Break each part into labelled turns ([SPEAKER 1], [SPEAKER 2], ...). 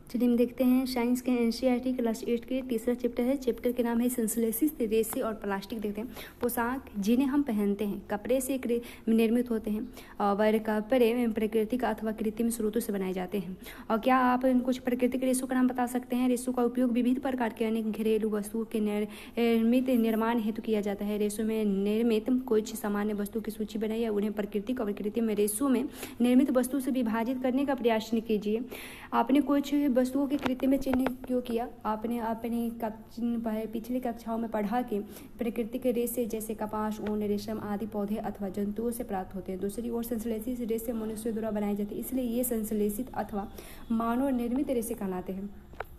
[SPEAKER 1] चलिए हम देखते हैं साइंस के एनसीईआरटी क्लास 8 के तीसरा चैप्टर है। चैप्टर के नाम है सेंसलेसिस, रेसे और प्लास्टिक। देखते हैं पोशाक जिन्हें हम पहनते हैं कपड़े से निर्मित होते हैं और कपड़े प्राकृतिक अथवा कृत्रिम स्रोतों से बनाए जाते हैं। और क्या आप कुछ प्राकृतिक रेसों का नाम बता सकते हैं? रेसों का उपयोग विविध प्रकार के अनेक घरेलू वस्तुओं के निर्माण हेतु किया जाता है। रेसों में निर्मित कुछ सामान्य वस्तु की सूची बनाइए, उन्हें प्राकृतिक और कृत्रिम रेसों में निर्मित वस्तु से विभाजित करने का प्रयास कीजिए। आपने कुछ वस्तुओं के कृत्रिम में चिन्ह क्यों किया? आपने अपनी पिछली कक्षाओं में पढ़ा कि प्राकृतिक रेसे जैसे कपास, ऊन, रेशम आदि पौधे अथवा जंतुओं से प्राप्त होते हैं। दूसरी ओर संश्लेषित रेसे मनुष्यों द्वारा बनाए जाते हैं, इसलिए ये संश्लेषित अथवा मानव निर्मित रेसे कहलाते हैं।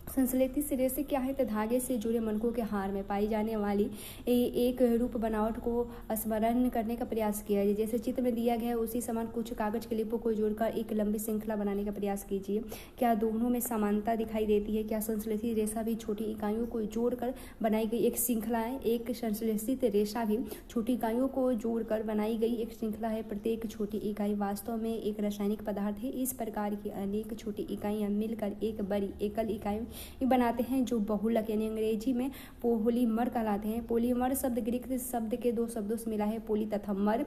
[SPEAKER 1] संश्लेषित रेसे क्या है? तो धागे से जुड़े मनकों के हार में पाई जाने वाली एक रूप बनावट को स्मरण करने का प्रयास किया है। जैसे चित्र में दिया गया है उसी समान कुछ कागज क्लिपों को जोड़कर एक लंबी श्रृंखला बनाने का प्रयास कीजिए। क्या दोनों में समानता दिखाई देती है? क्या संश्लेषित रेशा भी छोटी इकाइयों को जोड़कर बनाई गई एक श्रृंखला है? एक संश्लेषित रेशा भी छोटी इकाइयों को जोड़कर बनाई गई एक श्रृंखला है। प्रत्येक छोटी इकाई वास्तव में एक रासायनिक पदार्थ है। इस प्रकार की अनेक छोटी इकाइयां मिलकर एक बड़ी एकल इकाई बनाते हैं जो बहुलक यानी अंग्रेजी में पॉलीमर कहलाते हैं। पॉलीमर शब्द ग्रीक शब्द के दो शब्दों से मिला है, पोली तथा मर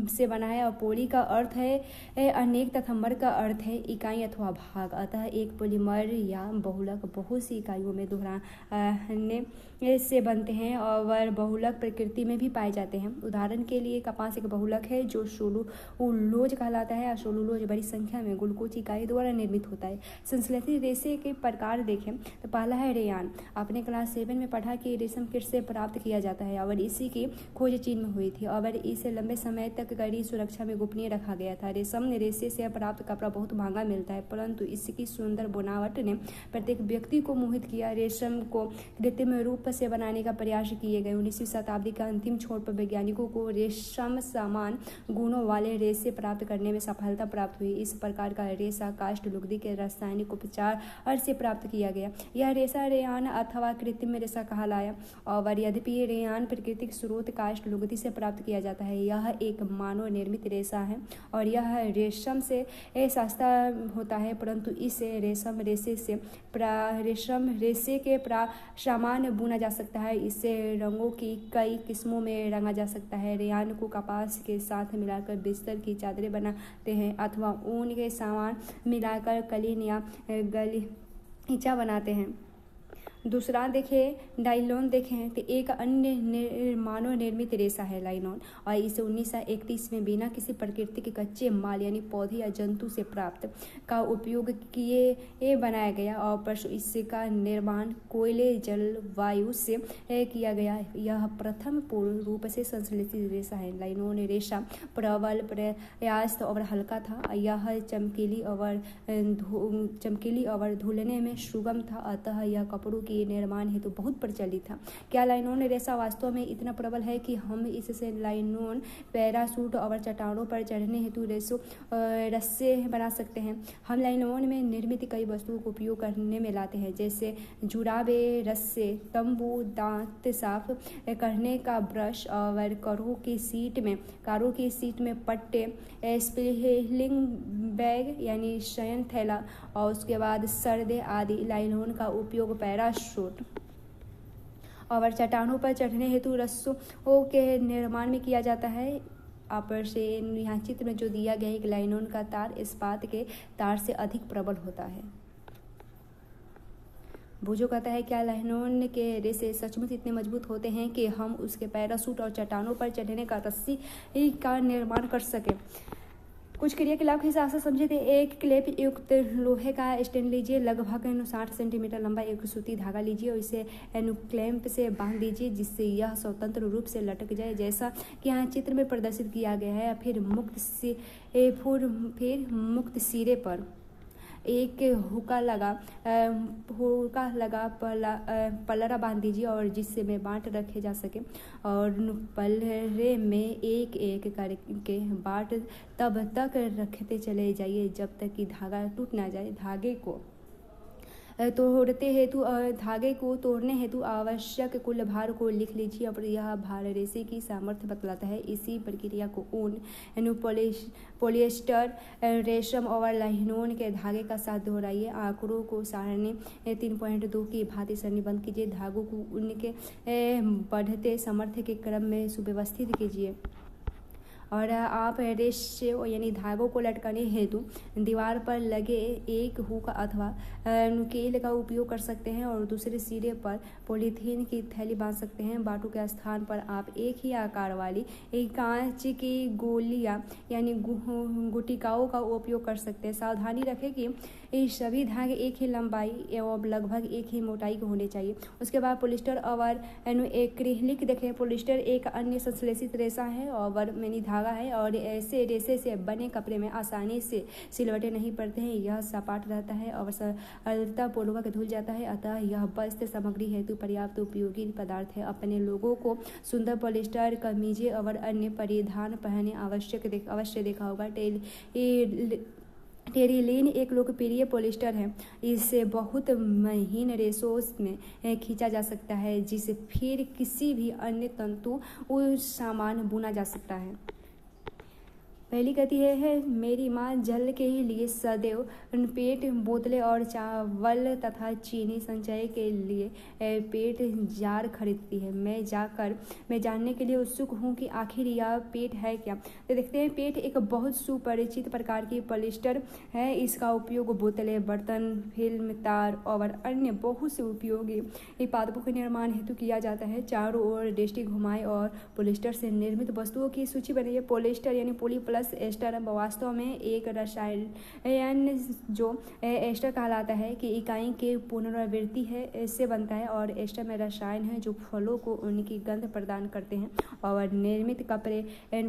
[SPEAKER 1] से बना है। और पोली का अर्थ है अनेक तथा मर का अर्थ है इकाई अथवा भाग। अतः एक पॉलीमर या बहुलक बहुत सी इकाइयों में दोहराने से बनते हैं और बहुलक प्रकृति में भी पाए जाते हैं। उदाहरण के लिए कपास एक बहुलक है जो सेलुलोज कहलाता है और सेलुलोज बड़ी संख्या में ग्लूकोज इकाई द्वारा निर्मित होता है। संश्लेषित रेशे के प्रकार देखें तो पहला है रेयान। आपने क्लास 7 में पढ़ा कि रेशम किस से प्राप्त किया जाता है और इसी की खोज चीन में हुई थी और इसे लंबे समय तक कड़ी सुरक्षा में गोपनीय रखा गया था। रेशम रेशे से प्राप्त कपड़ा बहुत महंगा मिलता है, परंतु इसकी सुंदर बनावट ने प्रत्येक व्यक्ति को मोहित किया। रेशम को कृत्रिम रूप से बनाने का प्रयास किए गए। 19वीं शताब्दी का अंतिम छोर पर वैज्ञानिकों को रेशम समान गुणों वाले रेशे प्राप्त करने में सफलता प्राप्त हुई। इस प्रकार का रेशा काष्ठ लुगदी के रासायनिक उपचार से प्राप्त किया गया। यह रेशा रेयान अथवा कृत्रिम रेशा कहलाया और यद्यपि रेयान प्राकृतिक स्रोत काष्ठ लुगदी से प्राप्त किया जाता है, यह एक मानव निर्मित रेशा है और यह रेशम से सस्ता होता है, परंतु इस रेशम रेशे के सामान बुना जा सकता है। इससे रंगों की कई किस्मों में रंगा जा सकता है। रेयान को कपास के साथ मिलाकर बिस्तर की चादरें बनाते हैं अथवा ऊन के सामान मिलाकर कलीन या गलीचा बनाते हैं। दूसरा देखें नायलॉन देखें तो एक अन्य मानव निर्मित रेशा है नायलॉन और इसे 1931 में बिना किसी प्राकृतिक कच्चे माल यानी पौधे या जंतु से प्राप्त का उपयोग किए बनाया गया और इसका निर्माण कोयले जलवायु से किया गया। यह प्रथम पूर्ण रूप से संश्लेषित रेशा है। नायलॉन रेशा प्रबल प्रयास और हल्का था। यह चमकीली और धुलने में सुगम था, अतः यह कपड़ों के निर्माण हेतु बहुत प्रचलित था। क्या नायलॉन रेशा वास्तव में इतना प्रबल है कि हम इससे नायलॉन पैराशूट और चट्टानों पर चढ़ने हेतु रस्से बना सकते हैं? हम नायलॉन में निर्मित कई वस्तुओं को उपयोग करने में लाते हैं, जैसे जुराबे, रस्से, तंबू, दांत साफ करने का ब्रश और कारों की सीट में पट्टे, स्लीपिंग बैग यानी शयन थैला और उसके बाद सर्दे आदि। नायलॉन का उपयोग पैराशूट और चट्टानों पर चढ़ने हेतु रस्सों के निर्माण में किया जाता है। ऊपर से यहाँ चित्र में जो दिया गया है कि नायलॉन का तार इस्पात के तार से अधिक प्रबल होता है। भुजो कहता है क्या नायलॉन के रेशे सचमुच इतने मजबूत होते हैं कि हम उसके पैराशूट और चट्टानों पर चढ़ने का रस्सी का निर्माण कर सकें? कुछ क्रियाकलाप के हिसाब से समझे थे। एक क्लिप युक्त लोहे का स्टैंड लीजिए, लगभग 60 सेंटीमीटर लंबा एक सूती धागा लीजिए और इसे क्लैंप से बांध दीजिए जिससे यह स्वतंत्र रूप से लटक जाए, जैसा कि यहाँ चित्र में प्रदर्शित किया गया है। फिर मुक्त सिरे पर एक हुक्का लगा पलड़ा बांध दीजिए और जिससे में बांट रखे जा सके और पलड़े में एक एक करके बांट तब तक रखते चले जाइए जब तक कि धागा टूट ना जाए। धागे को तोड़ते हेतु धागे को तोड़ने हेतु आवश्यक कुल भार को लिख लीजिए और यह भार रेशे की सामर्थ्य बतलाता है। इसी प्रक्रिया को ऊन, पॉलिएस्टर, रेशम और लाइनोन के धागे का साथ दोहराइए। आंकड़ों को सारणी 3.2 की भांति सारणीबद्ध कीजिए। धागों को उनके बढ़ते सामर्थ्य के क्रम में सुव्यवस्थित कीजिए और आप रेशे यानी धागों को लटकाने हेतु दीवार पर लगे एक हुक अथवा नुकेल का उपयोग कर सकते हैं और दूसरे सिरे पर पॉलीथीन की थैली बांध सकते हैं। बाटू के स्थान पर आप एक ही आकार वाली एक कांच की गोलियां यानी गुटिकाओं का उपयोग कर सकते हैं। सावधानी रखें कि सभी धागे एक ही लंबाई एवं लगभग एक ही मोटाई के होने चाहिए। उसके बाद पॉलिस्टर और एक्रिलिक देखें। पॉलिस्टर एक अन्य संश्लेषित रेशा है और मैनी धागा है और ऐसे रेशे से बने कपड़े में आसानी से सिलवटें नहीं पड़ते हैं। यह सपाट रहता है और सरलतापूर्वक धुल जाता है, अतः यह वस्त्र सामग्री हेतु पर्याप्त उपयोगी पदार्थ है। अपने लोगों को सुंदर पॉलिस्टर कमीजें और अन्य परिधान पहने अवश्य देखा होगा। टेरिलीन एक लोकप्रिय पॉलिस्टर है। इसे बहुत महीन रेशों में खींचा जा सकता है जिसे फिर किसी भी अन्य तंतु सामान बुना जा सकता है। पहली कहती है मेरी माँ जल के लिए सदैव पेट बोतलें और चावल तथा चीनी संचय के लिए पेट जार खरीदती है। मैं जानने के लिए उत्सुक हूँ कि आखिर यह पेट है क्या। तो देखते हैं, पेट एक बहुत सुपरिचित प्रकार की पॉलिस्टर है। इसका उपयोग बोतलें, बर्तन, फिल्म, तार और अन्य बहुत से उपयोगी पादपों के निर्माण हेतु किया जाता है। चारों ओर दृष्टि घुमाएं और पॉलिस्टर से निर्मित वस्तुओं की सूची बनाइए। पॉलिस्टर यानी पॉली प्लस एस्टर वास्तव में एक रसायन जो एस्टर कहलाता है कि इकाई के पुनरावृत्ति है इससे बनता है और एस्टर में रसायन है जो फलों को उनकी गंध प्रदान करते हैं और निर्मित कपड़े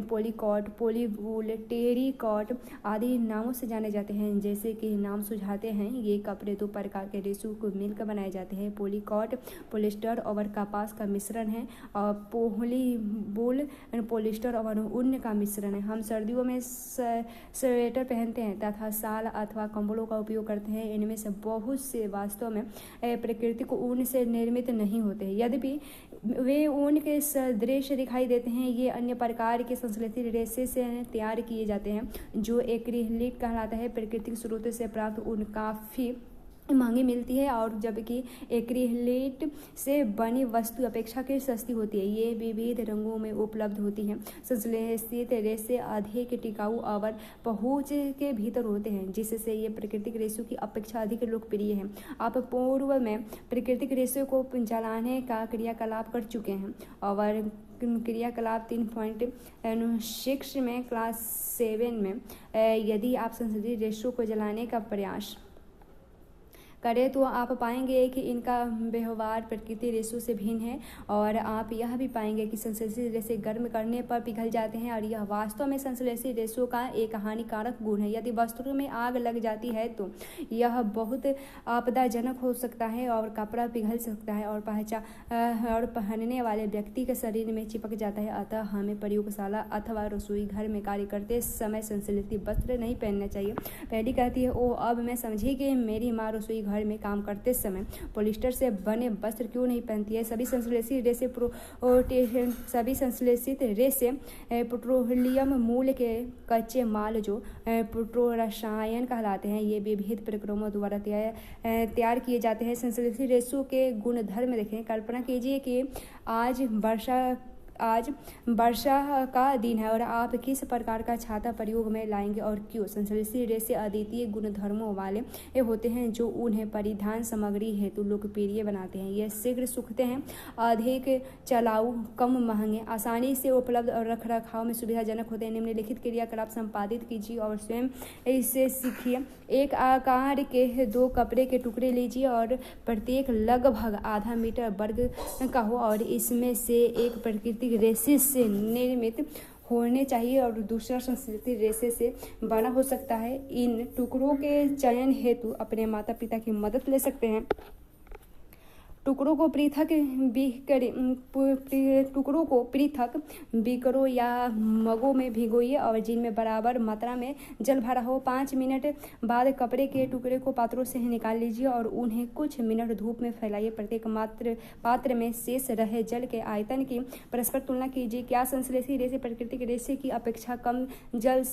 [SPEAKER 1] पॉलीकॉट, पॉलीवूल, टेरिकॉट आदि नामों से जाने जाते हैं। जैसे कि नाम सुझाते हैं, ये कपड़े दो प्रकार के रेशों को मिलकर बनाए जाते हैं। पॉलीकॉट पॉलिस्टर और कपास का मिश्रण है और पॉलीवूल पॉलिस्टर और ऊन का मिश्रण है। हम सर्दियों में स्वेटर पहनते हैं तथा शाल अथवा कंबलों का उपयोग करते हैं। इनमें से बहुत से वास्तव में प्राकृतिक ऊन से निर्मित नहीं होते, यद्यपि वे ऊन के सदृश दिखाई देते हैं। ये अन्य प्रकार के संश्लेषित रेशे से तैयार किए जाते हैं जो एक्रिलिक कहलाता है। प्राकृतिक स्रोतों से प्राप्त ऊन काफ़ी महंगी मिलती है और जबकि एक्रिलेट से बनी वस्तु अपेक्षाकृत सस्ती होती है। ये विविध रंगों में उपलब्ध होती हैं। संश्लेषित रेशे अधिक टिकाऊ और पहुंच के भीतर होते हैं जिससे ये प्राकृतिक रेशों की अपेक्षा अधिक लोकप्रिय है। आप पूर्व में प्राकृतिक रेशों को जलाने का क्रियाकलाप कर चुके हैं और क्रियाकलाप 3.6 में क्लास 7 में यदि आप संश्लेषित रेशों को जलाने का प्रयास करें तो आप पाएंगे कि इनका व्यवहार प्रकृति रेशों से भिन्न है और आप यह भी पाएंगे कि संश्लेषित रेशे गर्म करने पर पिघल जाते हैं और यह वास्तव में संश्लेषित रेशों का एक हानिकारक गुण है। यदि वस्त्रों में आग लग जाती है तो यह बहुत आपदाजनक हो सकता है और कपड़ा पिघल सकता है और पहनने वाले व्यक्ति के शरीर में चिपक जाता है। अतः हमें प्रयोगशाला अथवा रसोई घर में कार्य करते समय संश्लेषित वस्त्र नहीं पहनना चाहिए। पहली कहती है, ओह अब मैं समझी कि मेरी माँ रसोई घर में काम करते समय पॉलिस्टर से बने वस्त्र क्यों नहीं पहनती है। सभी संश्लेषित रेशे पेट्रोलियम मूल के कच्चे माल जो पेट्रोरसायन कहलाते हैं। ये विविध प्रक्रियाओं द्वारा तैयार किए जाते हैं। संश्लेषित रेशों के गुणधर्म देखें। कल्पना कीजिए कि आज वर्षा का दिन है और आप किस प्रकार का छाता प्रयोग में लाएंगे और क्यों। संश्लेषित रेशे अद्वितीय गुणधर्मों वाले होते हैं जो उन्हें परिधान सामग्री हेतु लोकप्रिय बनाते हैं। ये शीघ्र सूखते हैं, अधिक चलाऊ, कम महंगे, आसानी से उपलब्ध और रखरखाव में सुविधाजनक होते हैं। निम्नलिखित क्रियाकलाप संपादित कीजिए और स्वयं इससे सीखिए। एक आकार के 2 कपड़े के टुकड़े लीजिए और प्रत्येक लगभग आधा मीटर वर्ग का हो और इसमें से एक प्रकृति रेशे से निर्मित होने चाहिए और दूसरा संश्लेषित रेशे से बना हो सकता है। इन टुकड़ों के चयन हेतु अपने माता पिता की मदद ले सकते हैं। टुकड़ों को पृथक बीकरों या मगों में भिगोइए और जिनमें बराबर मात्रा में जल भरा हो। 5 मिनट बाद कपड़े के टुकड़े को पात्रों से निकाल लीजिए और उन्हें कुछ मिनट धूप में फैलाइए। प्रत्येक पात्र में शेष रहे जल के आयतन की परस्पर तुलना कीजिए। क्या संश्लेषी रेशे प्राकृतिक रेशे की अपेक्षा कम जल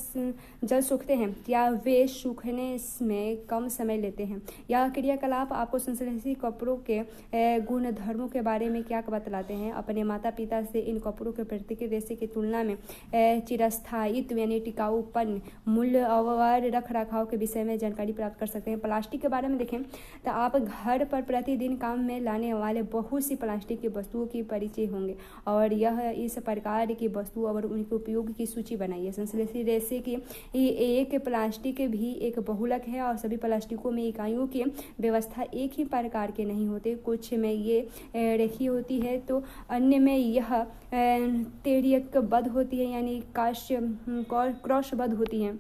[SPEAKER 1] सूखते हैं? क्या वे सूखने में कम समय लेते हैं? यह क्रियाकलाप आपको संश्लेषी कपड़ों के गुण धर्मों के बारे में क्या बतलाते हैं? अपने माता पिता से इन कपड़ों के प्राकृतिक रेशे की तुलना में चिरस्थायित्व यानी टिकाऊपन, मूल्य और रख रखाव के विषय में जानकारी प्राप्त कर सकते हैं। प्लास्टिक के बारे में देखें तो आप घर पर प्रतिदिन काम में लाने वाले बहुत सी प्लास्टिक की वस्तुओं की परिचय होंगे और यह इस प्रकार की वस्तु और उनके उपयोग की सूची बनाइए। संश्लेषी रेशे की एक प्लास्टिक भी एक बहुलक है और सभी प्लास्टिकों में इकाइयों की व्यवस्था एक ही प्रकार के नहीं होते। कुछ में ये रेखीय होती है तो अन्य में यह तेर्यकबद्ध होती है यानी क्रॉसबद्ध होती हैं।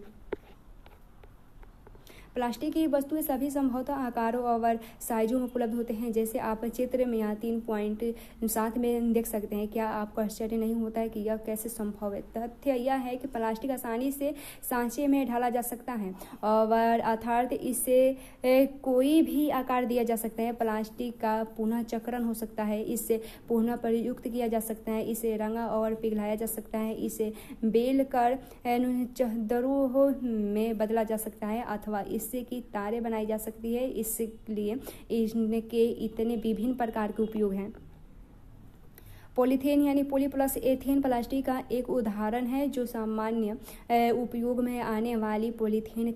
[SPEAKER 1] प्लास्टिक की वस्तुएं सभी संभवतः आकारों और साइजों में उपलब्ध होते हैं, जैसे आप चित्र में यहाँ 3.7 में देख सकते हैं। क्या आपको आश्चर्य नहीं होता है कि यह कैसे संभव है? तथ्य यह है कि प्लास्टिक आसानी से सांचे में ढाला जा सकता है और अर्थात इसे कोई भी आकार दिया जा सकता है। प्लास्टिक का पुनः चक्रण हो सकता है, इससे पुनः प्रयुक्त किया जा सकता है, इसे रंगा और पिघलाया जा सकता है, इसे बेल कर चद्दरों में बदला जा सकता है अथवा इससे की तारें बनाई जा सकती है। इसलिए इनके इतने विभिन्न प्रकार के उपयोग हैं। पॉलीथीन यानी पॉली प्लस एथेन प्लास्टिक का एक उदाहरण है जो सामान्य उपयोग में आने वाली पॉलीथीन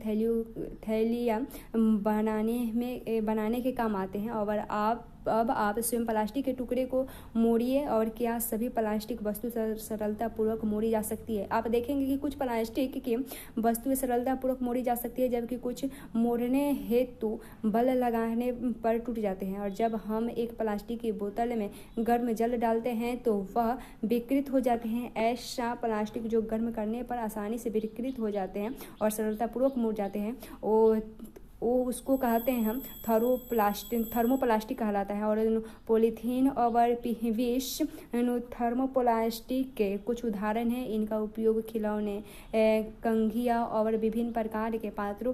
[SPEAKER 1] थैलियाँ बनाने के काम आते हैं। और अब आप स्वयं प्लास्टिक के टुकड़े को मोड़िए और क्या सभी प्लास्टिक वस्तु सरलतापूर्वक मोड़ी जा सकती है? आप देखेंगे कि कुछ प्लास्टिक की वस्तुएं सरलतापूर्वक मोड़ी जा सकती है जबकि कुछ मोड़ने हेतु बल लगाने पर टूट जाते हैं। और जब हम एक प्लास्टिक की बोतल में गर्म जल डालते हैं तो वह विकृत हो जाते हैं। ऐसा प्लास्टिक जो गर्म करने पर आसानी से विकृत हो जाते हैं और सरलतापूर्वक मुड़ जाते हैं उसको कहते हैं हम थर्मोप्लास्टिक कहलाता है। और पॉलीथीन और पीवीसी थर्मोप्लास्टिक के कुछ उदाहरण हैं। इनका उपयोग खिलौने, कंघियाँ और विभिन्न प्रकार के पात्रों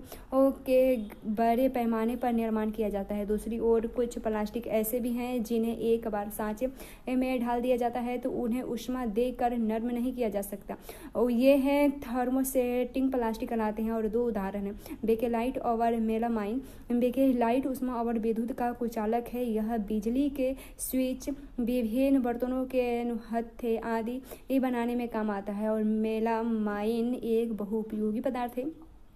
[SPEAKER 1] के बड़े पैमाने पर निर्माण किया जाता है। दूसरी ओर कुछ प्लास्टिक ऐसे भी हैं जिन्हें एक बार सांचे में ढाल दिया जाता है तो उन्हें ऊष्मा देकर नर्म नहीं किया जा सकता। और ये है थर्मोसेटिंग प्लास्टिक कहलाते हैं। और 2 उदाहरण हैं, बेकेलाइट और मेलामाइन। बेकेलाइट ऊष्मा और विद्युत का कुचालक है। यह बिजली के स्विच, विभिन्न बर्तनों के हत्थे आदि बनाने में काम आता है। और मेलामाइन एक बहुउपयोगी पदार्थ है।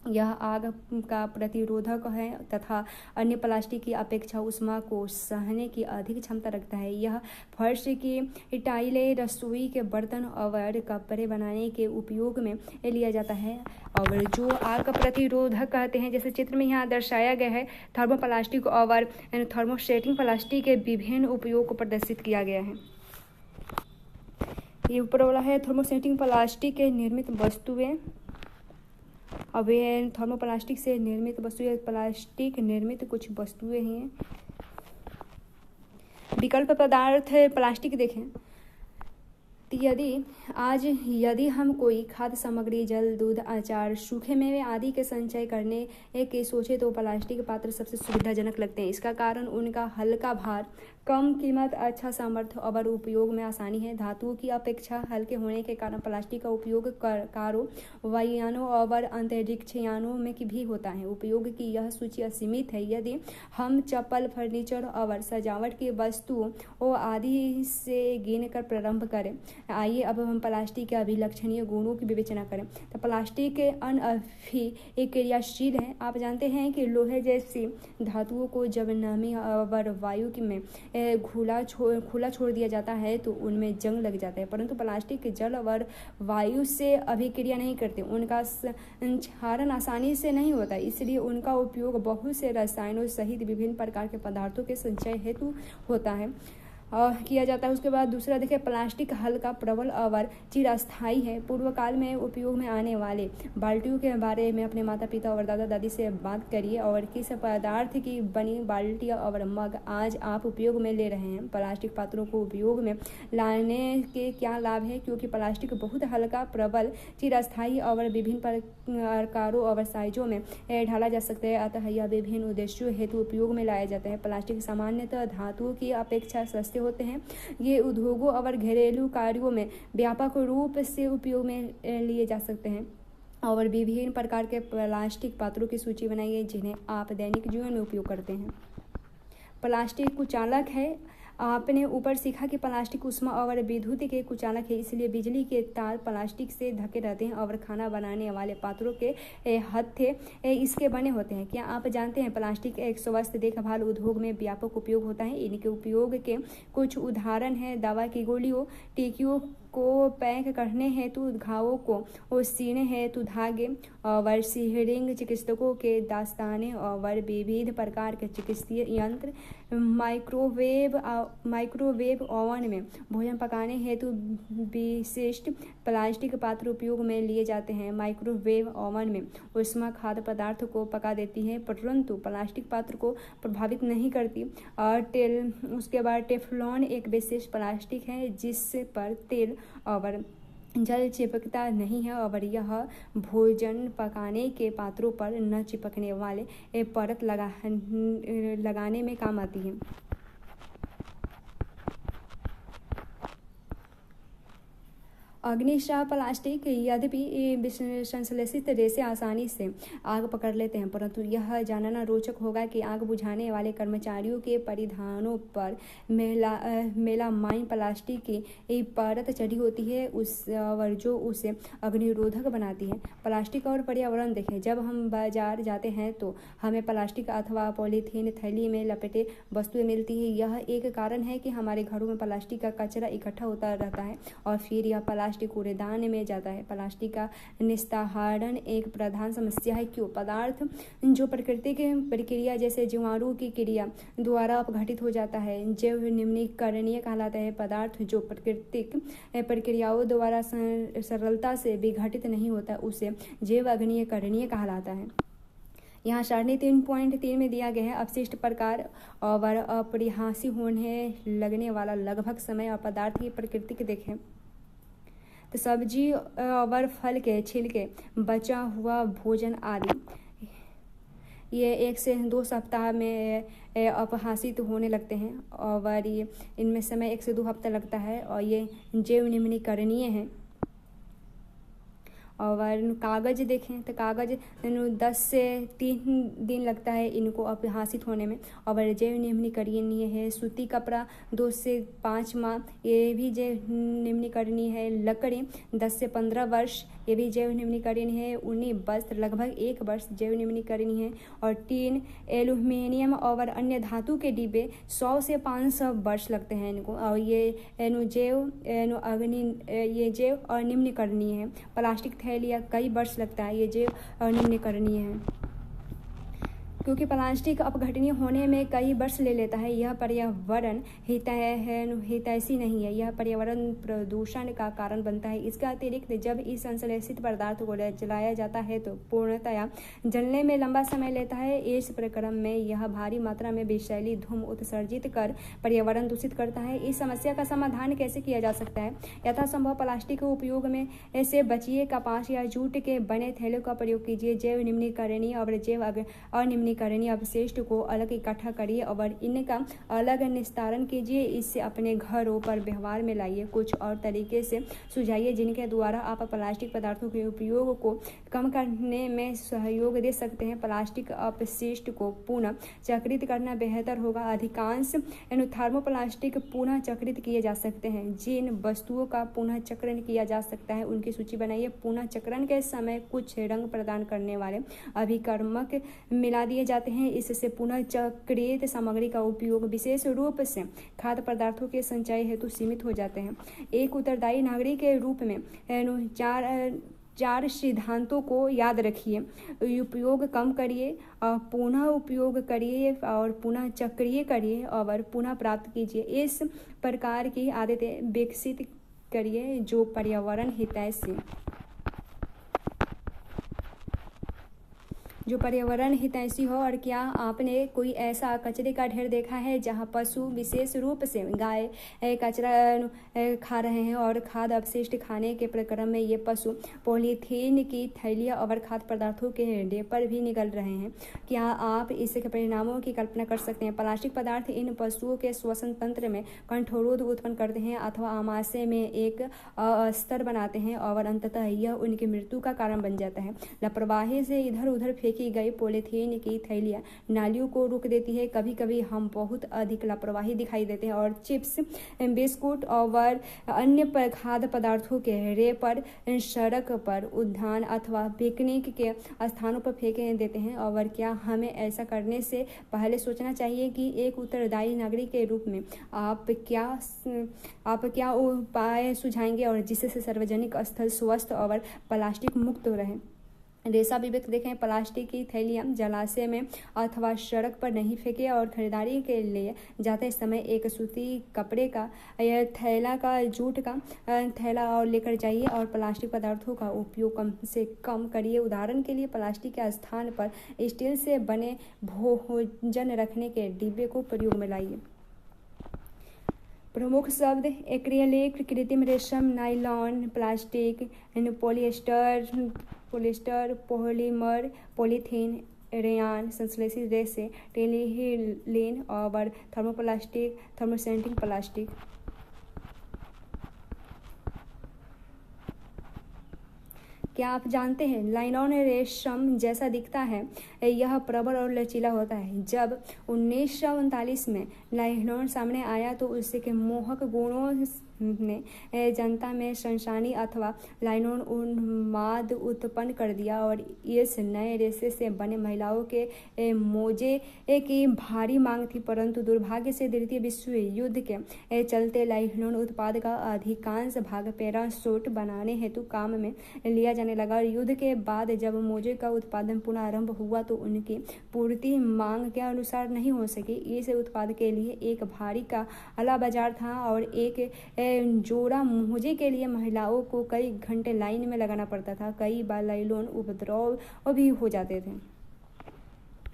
[SPEAKER 1] यह आग का प्रतिरोधक है तथा अन्य प्लास्टिक की अपेक्षा ऊष्मा को सहने की अधिक क्षमता रखता है। यह फर्श की टाइलें, रसोई के बर्तन और कपड़े बनाने के उपयोग में लिया जाता है। और जो आग का प्रतिरोधक कहते हैं, जैसे चित्र में यहाँ दर्शाया गया है, थर्मोप्लास्टिक और थर्मोसेटिंग प्लास्टिक के विभिन्न उपयोग को प्रदर्शित किया गया है। ये ऊपर वाला है थर्मोसेटिंग प्लास्टिक के निर्मित वस्तुएं। अब ये थर्मोप्लास्टिक से निर्मित वस्तुएं, प्लास्टिक निर्मित कुछ वस्तुएं हैं। विकल्प पदार्थ प्लास्टिक देखें तो यदि हम कोई खाद्य सामग्री, जल, दूध, अचार, सूखे मेवे आदि के संचय करने के सोचे तो प्लास्टिक पात्र सबसे सुविधाजनक लगते हैं। इसका कारण उनका हल्का भार, कम कीमत, अच्छा सामर्थ्य और उपयोग में आसानी है। धातुओं की अपेक्षा हल्के होने के कारण प्लास्टिक का उपयोग कारों, वायुयानों और अंतरिक्ष यानों में भी होता है। उपयोग की यह सूची असीमित है। यदि हम चप्पल, फर्नीचर और सजावट की वस्तुओं आदि से गिनकर प्रारंभ करें, आइए अब हम प्लास्टिक के अभिलक्षणीय गुणों की विवेचना करें। तो प्लास्टिक अनअभिक्रियाशील है। आप जानते हैं कि लोहे जैसी धातुओं को जब नमी और वायु में खुला छोड़ दिया जाता है तो उनमें जंग लग जाता है, परंतु प्लास्टिक जल और वायु से अभिक्रिया नहीं करते। उनका संचारण आसानी से नहीं होता, इसलिए उनका उपयोग बहुत से रसायनों सहित विभिन्न प्रकार के पदार्थों के संचय हेतु होता है। किया जाता है। उसके बाद दूसरा देखिए प्लास्टिक हल्का, प्रबल और चिरस्थायी है। पूर्व काल में उपयोग में आने वाले बाल्टियों के बारे में अपने माता पिता और दादा दादी से बात करिए और किस पदार्थ की बनी बाल्टियाँ और मग आज आप उपयोग में ले रहे हैं। प्लास्टिक पात्रों को उपयोग में लाने के क्या लाभ है, क्योंकि प्लास्टिक बहुत हल्का, प्रबल, चिरस्थायी और विभिन्न प्रकारों और साइजों में ढाला जा सकता है, अतः यह विभिन्न उद्देश्यों हेतु उपयोग में लाया जाता है। प्लास्टिक सामान्यतः धातुओं की अपेक्षा सस्ते होते हैं। ये उद्योगों और घरेलू कार्यों में व्यापक रूप से उपयोग में लिए जा सकते हैं। और विभिन्न प्रकार के प्लास्टिक पात्रों की सूची बनाइए जिन्हें आप दैनिक जीवन में उपयोग करते हैं। प्लास्टिक कुचालक है। आपने ऊपर सीखा कि प्लास्टिक ऊष्मा और विद्युत के कुचालक है, इसलिए बिजली के तार प्लास्टिक से ढके रहते हैं और खाना बनाने वाले पात्रों के हत्थे इसके बने होते हैं। क्या आप जानते हैं प्लास्टिक एक स्वास्थ्य देखभाल उद्योग में व्यापक उपयोग होता है। इनके उपयोग के कुछ उदाहरण हैं दवा की गोलियों, टीकियों को पैक करने हेतु, घावों को सीने हेतु धागे और सीरिंज, चिकित्सकों के दस्ताने और विविध प्रकार के चिकित्सीय यंत्र, माइक्रोवेव ओवन में भोजन पकाने हेतु विशिष्ट प्लास्टिक पात्र उपयोग में लिए जाते हैं। माइक्रोवेव ओवन में ऊष्मा खाद्य पदार्थ को पका देती है परंतु प्लास्टिक पात्र को प्रभावित नहीं करती। और उसके बाद टेफ्लॉन एक विशेष प्लास्टिक है जिस पर तेल और जल चिपकता नहीं है और यह भोजन पकाने के पात्रों पर न चिपकने वाले परत लगाने में काम आती है। अग्निशाह प्लास्टिक यद्यपि संश्लेषित रेशे आसानी से आग पकड़ लेते हैं परंतु यह जानना रोचक होगा कि आग बुझाने वाले कर्मचारियों के परिधानों पर मेलामाइन प्लास्टिक की परत चढ़ी होती है और जो उसे अग्निरोधक बनाती है। प्लास्टिक और पर्यावरण देखें। जब हम बाजार जाते हैं तो हमें प्लास्टिक अथवा पॉलीथीन थैली में लपेटे वस्तुएं मिलती है। यह एक कारण है कि हमारे घरों में प्लास्टिक का कचरा इकट्ठा होता रहता है और फिर यह प्लास्टिक कूड़ेदान में जाता है। प्लास्टिक का निस्तारण एक प्रधान समस्या है। क्यों? पदार्थ जो प्राकृतिक प्रक्रिया जैसे जीवाणु की क्रिया द्वारा अपघटित हो जाता है जैव निम्नीकरणीय कहलाता है। पदार्थ जो प्राकृतिक प्रक्रियाओं द्वारा सरलता से विघटित नहीं होता उसे जैव अग्निकरणीय कहलाता है। यहाँ सारणी 3.3 में दिया गया है अपशिष्ट प्रकार और अपरिहासी होने लगने वाला लगभग समय और पदार्थ की प्रकृति देखें तो सब्जी और फल के छिलके, बचा हुआ भोजन आदि ये 1 से 2 सप्ताह में अपहासित होने लगते हैं और ये इनमें समय 1 से 2 हफ्ता लगता है और ये जैव निम्नीकरणीय है। और कागज़ देखें तो कागज़ 10 से 3 दिन लगता है इनको अपहासित होने में और जैव निम्नीकरणीय है। सूती कपड़ा 2 से 5 माह ये भी जैव निम्नीकरणीय है। लकड़ी 10 से 15 वर्ष ये भी जैव निम्नीकरणीय है। ऊनी वस्त्र लगभग 1 वर्ष जैव निम्नीकरणीय है। और टीन, एल्यूमिनियम और अन्य धातु के डिब्बे 100 से 500 वर्ष लगते हैं इनको और ये जैव अनिम्नीकरणीय है। प्लास्टिक थैलियाँ कई वर्ष लगता है, ये जैव अनिम्नीकरणीय है। क्योंकि प्लास्टिक अपघटनीय होने में कई वर्ष ले लेता है, यह पर्यावरण हितैषी नहीं है, यह पर्यावरण प्रदूषण का कारण बनता है। इसका अतिरिक्त जब इस संश्लेषित पदार्थ को जलाया जाता है तो पूर्णतया जलने में लंबा समय लेता है। इस प्रक्रम में यह भारी मात्रा में विषैली धूम उत्सर्जित कर पर्यावरण दूषित करता है। इस समस्या का समाधान कैसे किया जा सकता है? यथासंभव प्लास्टिक के उपयोग में से बचिए। कपास या जूट के बने थैलों का प्रयोग कीजिए। जैव निम्नीकरणीय और जैव अनिम्नीकरणीय अपशिष्ट को अलग इकट्ठा करिए और इनका अलग निस्तारण कीजिए। इससे अपने घरों पर व्यवहार में लाइए। कुछ और तरीके से सुझाइए जिनके द्वारा आप प्लास्टिक पदार्थों के उपयोग को कम करने में सहयोग दे सकते हैं। प्लास्टिक अपशिष्ट को पुनः चक्रित करना बेहतर होगा। अधिकांश थर्मोप्लास्टिक पुनः चक्रित किए जा सकते हैं। जिन वस्तुओं का पुनः चक्रण किया जा सकता है उनकी सूची बनाइए। पुनः चक्रण के समय कुछ रंग प्रदान करने वाले अभिकर्मक मिला दिए जाते हैं। इससे पुनः चक्रित सामग्री का उपयोग विशेष रूप से खाद्य पदार्थों के संचय हेतु सीमित हो जाते हैं। एक उत्तरदायी नागरिक के रूप में 4 सिद्धांतों को याद रखिए। उपयोग कम करिए, पुनः उपयोग करिए और पुनः चक्रीय करिए और पुनः प्राप्त कीजिए। इस प्रकार की आदतें विकसित करिए जो पर्यावरण हितैषी हो। और क्या आपने कोई ऐसा कचरे का ढेर देखा है जहां पशु विशेष रूप से गाय कचरा खा रहे हैं और खाद्य अपशिष्ट खाने के प्रक्रम में ये पशु पॉलीथीन की थैलियां और खाद्य पदार्थों के डेपर भी निगल रहे हैं? क्या आप इसके परिणामों की कल्पना कर सकते हैं? प्लास्टिक पदार्थ इन पशुओं के श्वसन तंत्र में कंठरोध उत्पन्न करते हैं अथवा आमाशय में एक अस्तर बनाते हैं और अंततः यह उनकी मृत्यु का कारण बन जाता है। लापरवाही से इधर उधर फेंकी गई पॉलीथीन की थैलियां नालियों को रोक देती है। कभी कभी हम बहुत अधिक लापरवाही दिखाई देते हैं और चिप्स, बिस्कुट और अन्य खाद्य पदार्थों के रेपर सड़क पर, उद्यान अथवा पिकनिक के स्थानों पर फेंक देते हैं। और क्या हमें ऐसा करने से पहले सोचना चाहिए कि एक उत्तरदायी नागरिक के रूप में आप क्या उपाय सुझाएंगे और जिससे सार्वजनिक स्थल स्वस्थ और प्लास्टिक मुक्त रहे? रेशा विवेक देखें। प्लास्टिक की थैलियाँ जलाशय में अथवा सड़क पर नहीं फेंके और खरीदारी के लिए जाते समय एक सूती कपड़े का या जूट का थैला और लेकर जाइए और प्लास्टिक पदार्थों का उपयोग कम से कम करिए। उदाहरण के लिए प्लास्टिक के स्थान पर स्टील से बने भोजन रखने के डिब्बे को प्रयोग में लाइए। प्रमुख शब्द: एक्रिलिक, कृत्रिम रेशम, nylon, plastic, polyester, polymer, polythene, rayon, संश्लेषित रेशे, टेलिहीलिन और थर्मोप्लास्टिक, थर्मोसेटिंग प्लास्टिक। क्या आप जानते हैं नायलॉन रेशम जैसा दिखता है? यह प्रबल और लचीला होता है। जब 1939 में नायलॉन सामने आया तो उसके मोहक गुणों ने जनता में सनसनी अथवा नायलॉन उन्माद उत्पन्न कर दिया और इस नए रेशे से बने महिलाओं के मोजे की भारी मांग थी। परंतु दुर्भाग्य से द्वितीय विश्व युद्ध के चलते नायलॉन उत्पाद का अधिकांश भाग पैराशूट बनाने हेतु काम में लिया जाने लगा। युद्ध के बाद जब मोजे का उत्पादन पुनः आरंभ हुआ तो उनकी पूर्ति मांग के अनुसार नहीं हो सकी। इस उत्पाद के लिए एक भारी का काला बाजार था और एक जोड़ा मोजे के लिए महिलाओं को कई घंटे लाइन में लगाना पड़ता था। कई बार नायलॉन उपद्रव भी हो जाते थे।